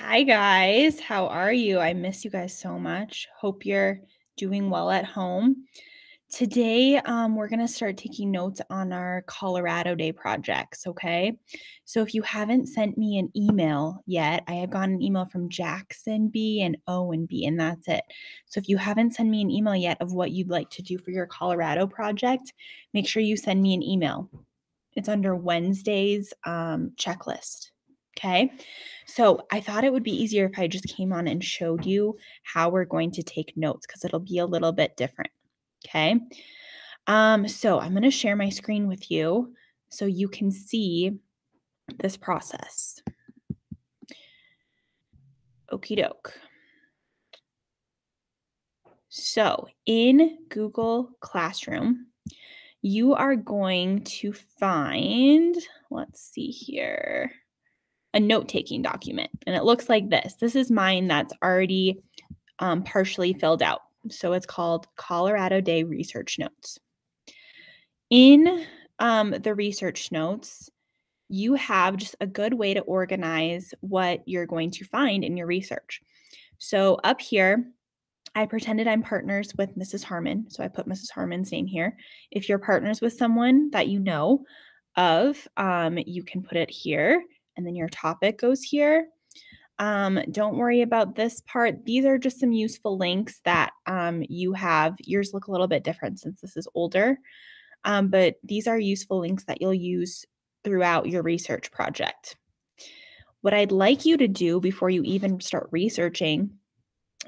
Hi guys, how are you? I miss you guys so much. Hope you're doing well at home. Today, we're going to start taking notes on our Colorado Day projects, okay? So if you haven't sent me an email yet, I have gotten an email from Jackson B and Owen B, and that's it. So if you haven't sent me an email yet of what you'd like to do for your Colorado project, make sure you send me an email. It's under Wednesday's checklist. Okay. So I thought it would be easier if I just came on and showed you how we're going to take notes because it'll be a little bit different. Okay. So I'm going to share my screen with you so you can see this process. Okie doke. So in Google Classroom, you are going to find, let's see here, a note-taking document. And it looks like this. This is mine that's already partially filled out. So it's called Colorado Day Research Notes. In the research notes, you have just a good way to organize what you're going to find in your research. So up here, I pretended I'm partners with Mrs. Harmon. So I put Mrs. Harmon's name here. If you're partners with someone that you know of, you can put it here. And then your topic goes here. Don't worry about this part. These are just some useful links that you have. Yours look a little bit different since this is older, but these are useful links that you'll use throughout your research project. What I'd like you to do before you even start researching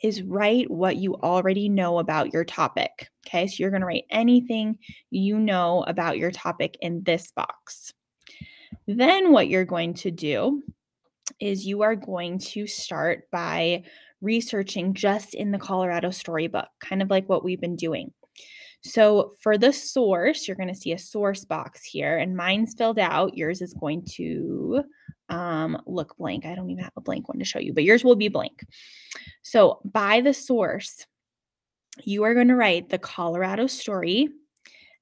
is write what you already know about your topic. Okay, so you're going to write anything you know about your topic in this box. Then what you're going to do is you are going to start by researching just in the Colorado Storybook, kind of like what we've been doing. So for the source, you're going to see a source box here, and mine's filled out. Yours is going to look blank. I don't even have a blank one to show you, but yours will be blank. So by the source, you are going to write the Colorado Story,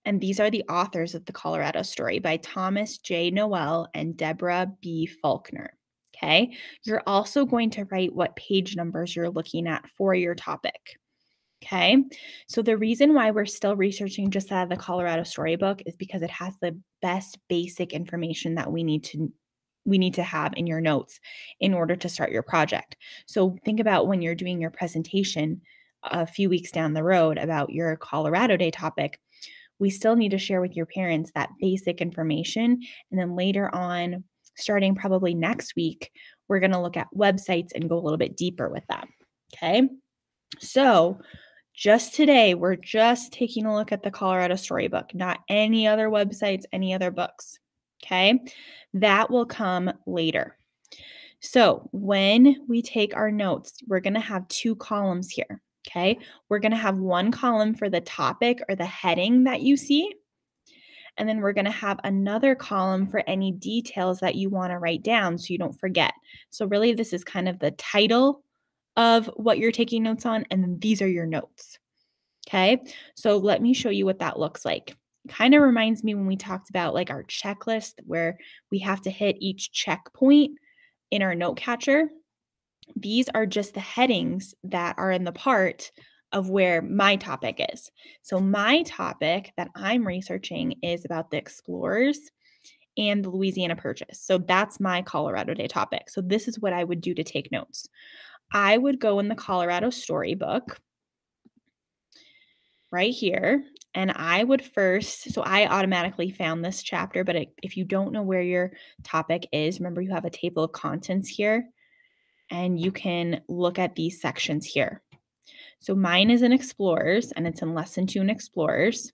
and these are the authors of the Colorado Story by Thomas J. Noel and Deborah B. Faulkner. Okay. You're also going to write what page numbers you're looking at for your topic. Okay. So the reason why we're still researching just out of the Colorado Storybook is because it has the best basic information that we need to have in your notes in order to start your project. So think about when you're doing your presentation a few weeks down the road about your Colorado Day topic, we still need to share with your parents that basic information. And then later on, starting probably next week, we're going to look at websites and go a little bit deeper with that. Okay. So just today, we're just taking a look at the Colorado Storybook, not any other websites, any other books. Okay. That will come later. So when we take our notes, we're going to have two columns here. Okay. We're going to have one column for the topic or the heading that you see. And then we're going to have another column for any details that you want to write down so you don't forget. So really, this is kind of the title of what you're taking notes on, and then these are your notes. Okay. So let me show you what that looks like. Kind of reminds me when we talked about like our checklist where we have to hit each checkpoint in our note catcher. These are just the headings that are in the part of where my topic is. So my topic that I'm researching is about the explorers and the Louisiana Purchase. So that's my Colorado Day topic. So this is what I would do to take notes. I would go in the Colorado Storybook right here, and I would first, so I automatically found this chapter, but if you don't know where your topic is, remember you have a table of contents here, and you can look at these sections here. So mine is in Explorers, and it's in Lesson 2 in Explorers.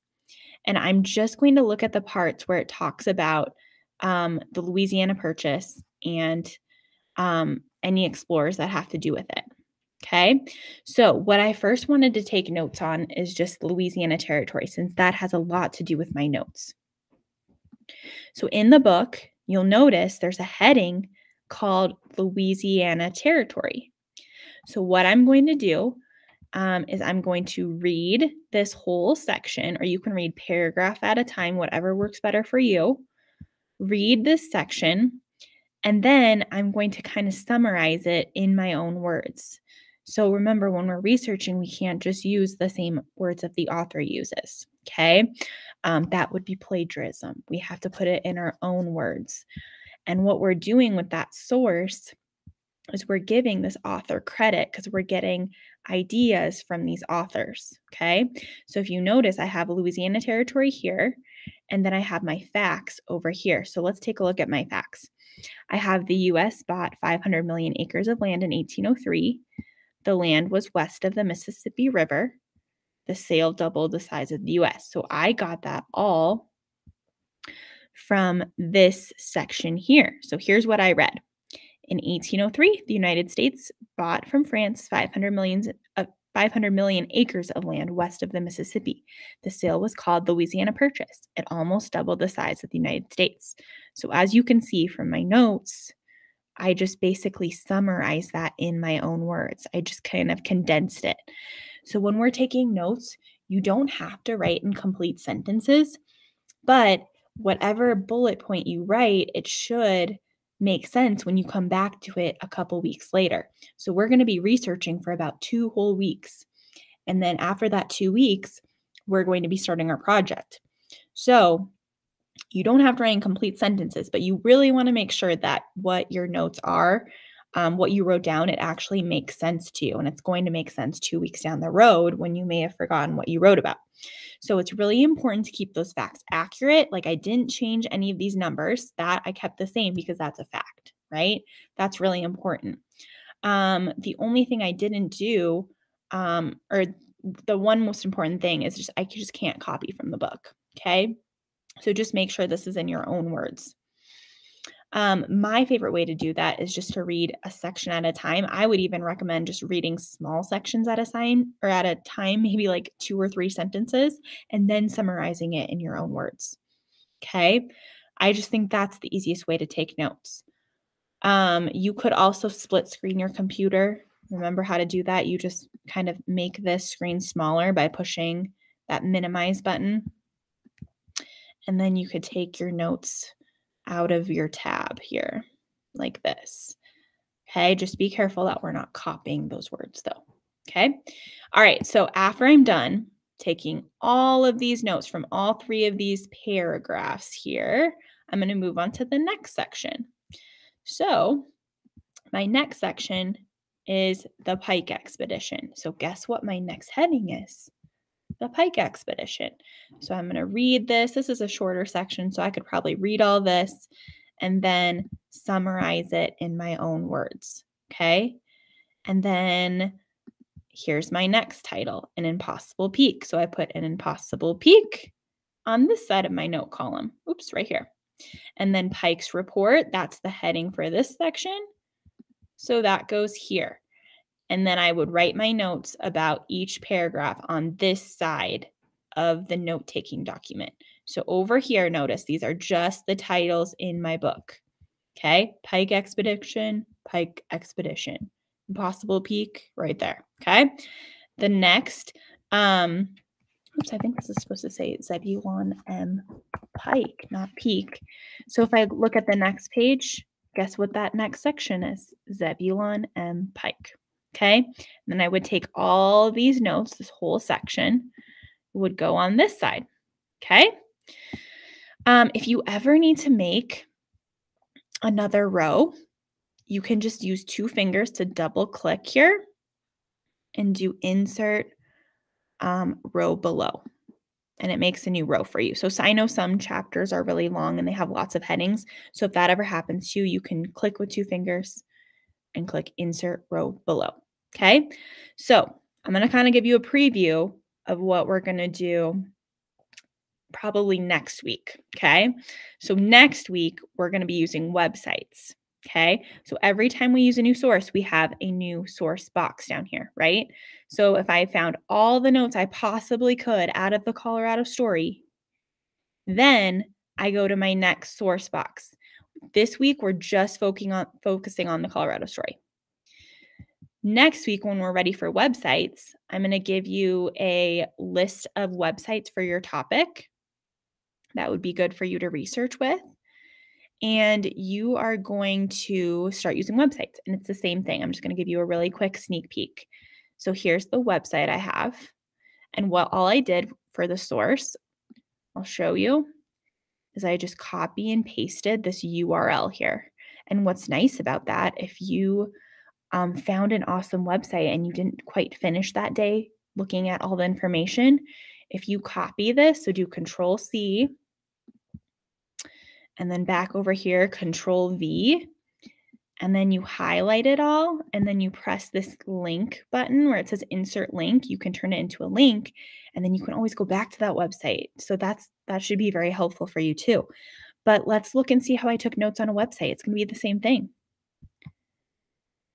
And I'm just going to look at the parts where it talks about the Louisiana Purchase and any explorers that have to do with it. Okay, so what I first wanted to take notes on is just Louisiana Territory, since that has a lot to do with my notes. So in the book, you'll notice there's a heading called Louisiana Territory. So what I'm going to do is I'm going to read this whole section, or you can read paragraph at a time, whatever works better for you. Read this section, And then I'm going to kind of summarize it in my own words. So remember, when we're researching, we can't just use the same words that the author uses. Okay. That would be plagiarism. We have to put it in our own words. And what we're doing with that source is we're giving this author credit because we're getting ideas from these authors. Okay. So if you notice, I have Louisiana Territory here, and then I have my facts over here. So let's take a look at my facts. I have the US bought 500 million acres of land in 1803. The land was west of the Mississippi River. The sale doubled the size of the US. So I got that all from this section here. So here's what I read. In 1803, the United States bought from France 500 million acres of land west of the Mississippi. The sale was called the Louisiana Purchase. It almost doubled the size of the United States. So as you can see from my notes, I just basically summarized that in my own words. I just kind of condensed it. So when we're taking notes, you don't have to write in complete sentences, but whatever bullet point you write, it should make sense when you come back to it a couple weeks later. So we're going to be researching for about 2 whole weeks. And then after that 2 weeks, we're going to be starting our project. So you don't have to write in complete sentences, but you really want to make sure that what your notes are, what you wrote down, it actually makes sense to you. And it's going to make sense 2 weeks down the road when you may have forgotten what you wrote about. So it's really important to keep those facts accurate. Like, I didn't change any of these numbers. That I kept the same because that's a fact, right? That's really important. The only thing I didn't do, or the one most important thing is just I just can't copy from the book. Okay. So just make sure this is in your own words. My favorite way to do that is just to read a section at a time. I would even recommend just reading small sections at a time, maybe like 2 or 3 sentences, and then summarizing it in your own words. Okay. I just think that's the easiest way to take notes. You could also split screen your computer. Remember how to do that? You just kind of make this screen smaller by pushing that minimize button. And then you could take your notes out of your tab here like this. Okay, just be careful that we're not copying those words though. Okay. All right, so after I'm done taking all of these notes from all 3 of these paragraphs here, I'm going to move on to the next section. So my next section is the Pike Expedition. So guess what my next heading is? The Pike Expedition. So I'm going to read this. This is a shorter section, so I could probably read all this and then summarize it in my own words. Okay. And then here's my next title, An Impossible Peak. So I put An Impossible Peak on this side of my note column. Oops, right here. And then Pike's Report, that's the heading for this section. So that goes here. And then I would write my notes about each paragraph on this side of the note-taking document. So over here, notice these are just the titles in my book. Okay, Pike Expedition, Impossible Peak, right there. Okay, the next, oops, I think this is supposed to say Zebulon M. Pike, not Peak. So if I look at the next page, guess what that next section is? Zebulon M. Pike. Okay, and then I would take all these notes, this whole section would go on this side. Okay, if you ever need to make another row, you can just use 2 fingers to double click here and do insert row below. And it makes a new row for you. So I know some chapters are really long and they have lots of headings. So if that ever happens to you, you can click with 2 fingers and click insert row below. Okay. So I'm going to kind of give you a preview of what we're going to do probably next week. Okay. So next week, we're going to be using websites. Okay. So every time we use a new source, we have a new source box down here, right? So if I found all the notes I possibly could out of the Colorado story, then I go to my next source box. This week, we're just focusing on the Colorado story. Next week, when we're ready for websites, I'm going to give you a list of websites for your topic that would be good for you to research with. and you are going to start using websites. And it's the same thing. I'm just going to give you a really quick sneak peek. So here's the website I have. And what all I did for the source, I'll show you, is I just copy and pasted this URL here. And what's nice about that, if you found an awesome website and you didn't quite finish that day looking at all the information, if you copy this, so do Control C, and then back over here, Control V, and then you highlight it all, and then you press this link button where it says insert link. You can turn it into a link, and then you can always go back to that website. So that should be very helpful for you too. But let's look and see how I took notes on a website. It's going to be the same thing.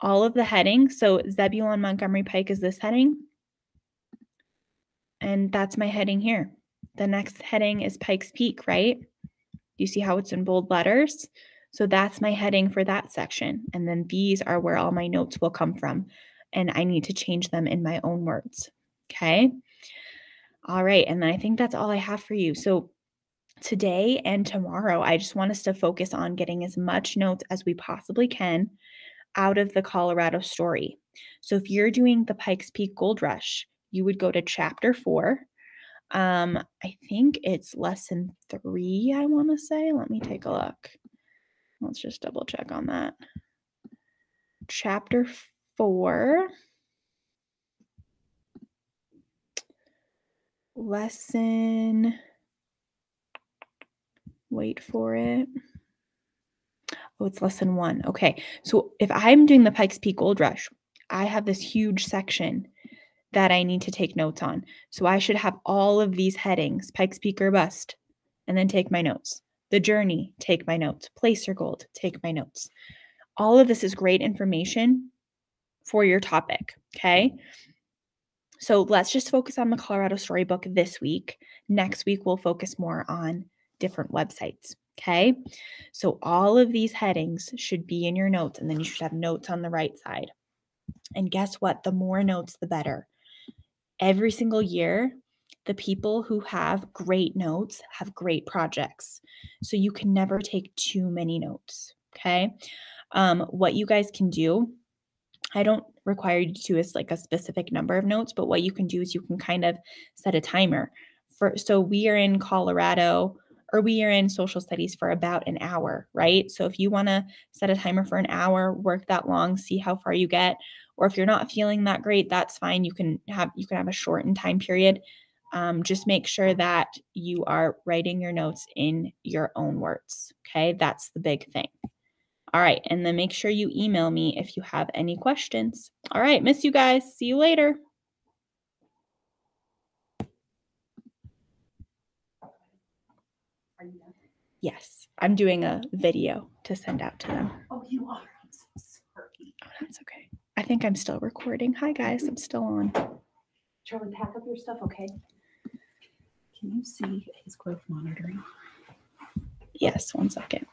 All of the headings, so Zebulon Montgomery Pike is this heading, and that's my heading here. The next heading is Pikes Peak, right? You see how it's in bold letters? So that's my heading for that section. And then these are where all my notes will come from. And I need to change them in my own words. Okay. All right. And then I think that's all I have for you. So today and tomorrow, I just want us to focus on getting as much notes as we possibly can out of the Colorado story. So if you're doing the Pikes Peak Gold Rush, you would go to chapter 4. I think it's lesson 3, I want to say. Let me take a look. Let's just double check on that. Chapter 4. Lesson. Wait for it. Oh, it's lesson 1. Okay. So if I'm doing the Pikes Peak Gold Rush, I have this huge section that I need to take notes on. So I should have all of these headings, Pikes Peak or Bust, and then take my notes. The Journey, take my notes. Placer Gold, take my notes. All of this is great information for your topic, okay? So let's just focus on the Colorado Storybook this week. Next week, we'll focus more on different websites, okay? So all of these headings should be in your notes, and then you should have notes on the right side. And guess what? The more notes, the better. Every single year, the people who have great notes have great projects. So you can never take too many notes, okay? What you guys can do, I don't require you to do is like a specific number of notes, but what you can do is you can kind of set a timer. So we are in Colorado, or we are in social studies for about an hour, right? So if you want to set a timer for an hour, work that long, see how far you get. Or if you're not feeling that great, that's fine. You can have a shortened time period. Just make sure that you are writing your notes in your own words. Okay, that's the big thing. All right, and then make sure you email me if you have any questions. All right, miss you guys. See you later. Are you done? Yes, I'm doing a video to send out to them. Oh, you are. I'm so sorry. Oh, that's okay. I think I'm still recording. Hi, guys. I'm still on. Charlie, pack up your stuff, okay? Can you see his growth monitoring? Yes, 1 second.